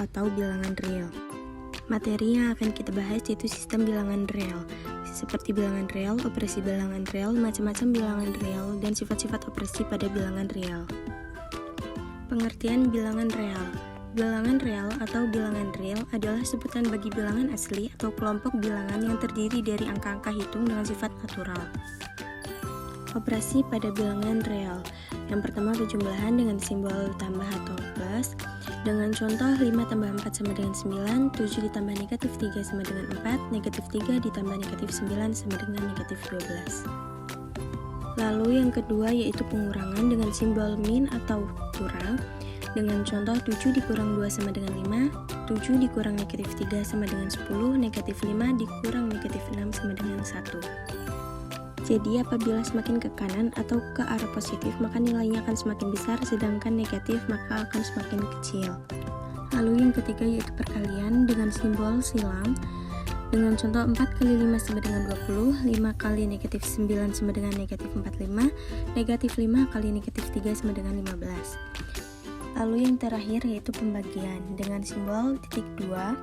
atau bilangan real. Materi yang akan kita bahas yaitu sistem bilangan real, seperti bilangan real, operasi bilangan real, macam-macam bilangan real, dan sifat-sifat operasi pada bilangan real. Pengertian bilangan real. Bilangan real atau bilangan real adalah sebutan bagi bilangan asli atau kelompok bilangan yang terdiri dari angka-angka hitung dengan sifat natural. Operasi pada bilangan real. Yang pertama, penjumlahan dengan simbol tambah atau plus. Dengan contoh 5 tambah 4 sama dengan 9, 7 ditambah negatif 3 sama dengan 4, negatif 3 ditambah negatif 9 sama dengan negatif 12. Lalu yang kedua yaitu pengurangan dengan simbol min atau kurang. Dengan contoh 7 dikurang 2 sama dengan 5, 7 dikurang negatif 3 sama dengan 10, negatif 5 dikurang negatif 6 sama dengan 1. Jadi apabila semakin ke kanan atau ke arah positif maka nilainya akan semakin besar, sedangkan negatif maka akan semakin kecil. Lalu yang ketiga yaitu perkalian dengan simbol silang. Dengan contoh 4 kali 5 sama dengan 20, 5 kali negatif 9 sama dengan negatif 45, negatif 5 kali negatif 3 sama dengan 15. Lalu yang terakhir yaitu pembagian dengan simbol titik 2.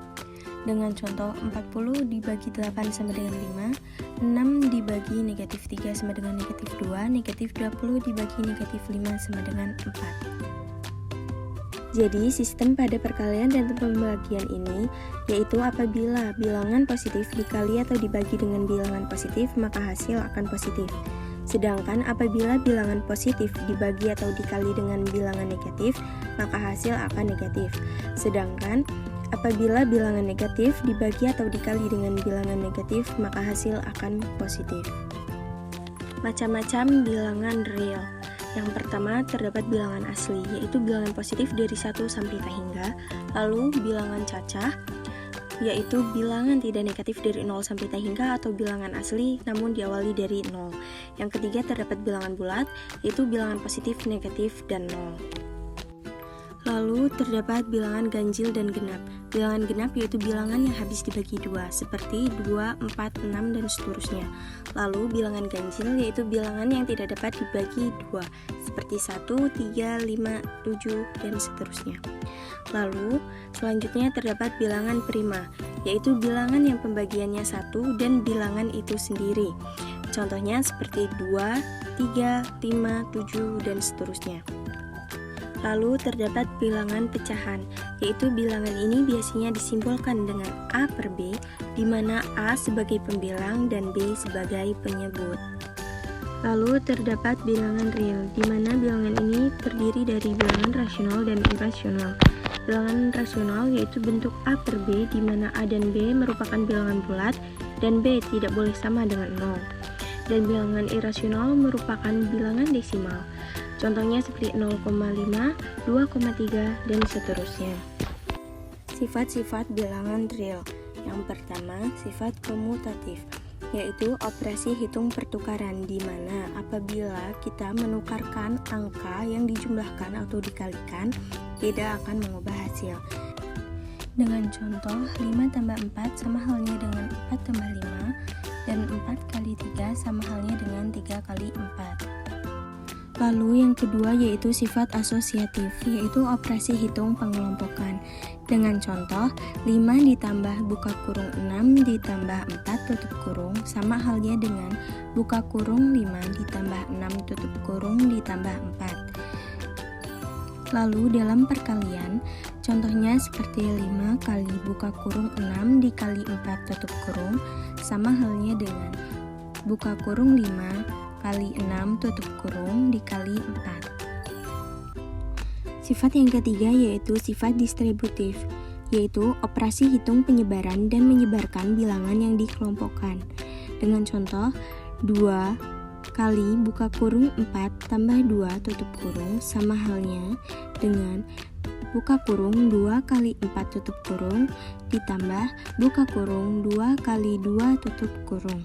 Dengan contoh 40 dibagi 8 sama dengan 5, 6 dibagi negatif 3 sama dengan negatif 2, negatif 20 dibagi negatif 5 sama dengan 4. Jadi sistem pada perkalian dan pembagian ini yaitu apabila bilangan positif dikali atau dibagi dengan bilangan positif maka hasil akan positif. Sedangkan apabila bilangan positif dibagi atau dikali dengan bilangan negatif maka hasil akan negatif. Sedangkan apabila bilangan negatif dibagi atau dikali dengan bilangan negatif, maka hasil akan positif. Macam-macam bilangan real. Yang pertama terdapat bilangan asli, yaitu bilangan positif dari 1 sampai tak hingga. Lalu bilangan cacah, yaitu bilangan tidak negatif dari 0 sampai tak hingga atau bilangan asli namun diawali dari 0. Yang ketiga terdapat bilangan bulat, yaitu bilangan positif, negatif, dan 0. Lalu terdapat bilangan ganjil dan genap. Bilangan genap yaitu bilangan yang habis dibagi 2, seperti 2, 4, 6, dan seterusnya. Lalu bilangan ganjil yaitu bilangan yang tidak dapat dibagi 2, seperti 1, 3, 5, 7, dan seterusnya. Lalu selanjutnya terdapat bilangan prima, yaitu bilangan yang pembagiannya 1 dan bilangan itu sendiri. Contohnya seperti 2, 3, 5, 7, dan seterusnya. Lalu terdapat bilangan pecahan, yaitu bilangan ini biasanya disimbolkan dengan A per B, di mana A sebagai pembilang dan B sebagai penyebut. Lalu terdapat bilangan real, di mana bilangan ini terdiri dari bilangan rasional dan irasional. Bilangan rasional yaitu bentuk A per B, di mana A dan B merupakan bilangan bulat dan B tidak boleh sama dengan 0. Dan bilangan irasional merupakan bilangan desimal. Contohnya seperti 0,5, 2,3, dan seterusnya. Sifat-sifat bilangan real. Yang pertama, sifat komutatif, yaitu operasi hitung pertukaran, di mana apabila kita menukarkan angka yang dijumlahkan atau dikalikan, tidak akan mengubah hasil. Dengan contoh, 5 tambah 4 sama halnya dengan 4 tambah 5, dan 4 kali 3 sama halnya dengan 3 kali 4. Lalu yang kedua yaitu sifat asosiatif, yaitu operasi hitung pengelompokan. Dengan contoh, 5 ditambah buka kurung 6 ditambah 4 tutup kurung sama halnya dengan buka kurung 5 ditambah 6 tutup kurung ditambah 4. Lalu dalam perkalian, contohnya seperti 5 kali buka kurung 6 dikali 4 tutup kurung sama halnya dengan buka kurung 5 kali 6 tutup kurung dikali 4. Sifat yang ketiga yaitu sifat distributif, yaitu operasi hitung penyebaran dan menyebarkan bilangan yang dikelompokkan. Dengan contoh, 2 kali buka kurung 4 tambah 2 tutup kurung sama halnya dengan buka kurung 2 kali 4 tutup kurung ditambah buka kurung 2 kali 2 tutup kurung.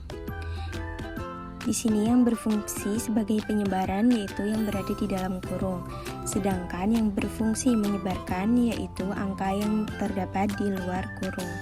Di sini yang berfungsi sebagai penyebaran yaitu yang berada di dalam kurung, sedangkan yang berfungsi menyebarkan yaitu angka yang terdapat di luar kurung.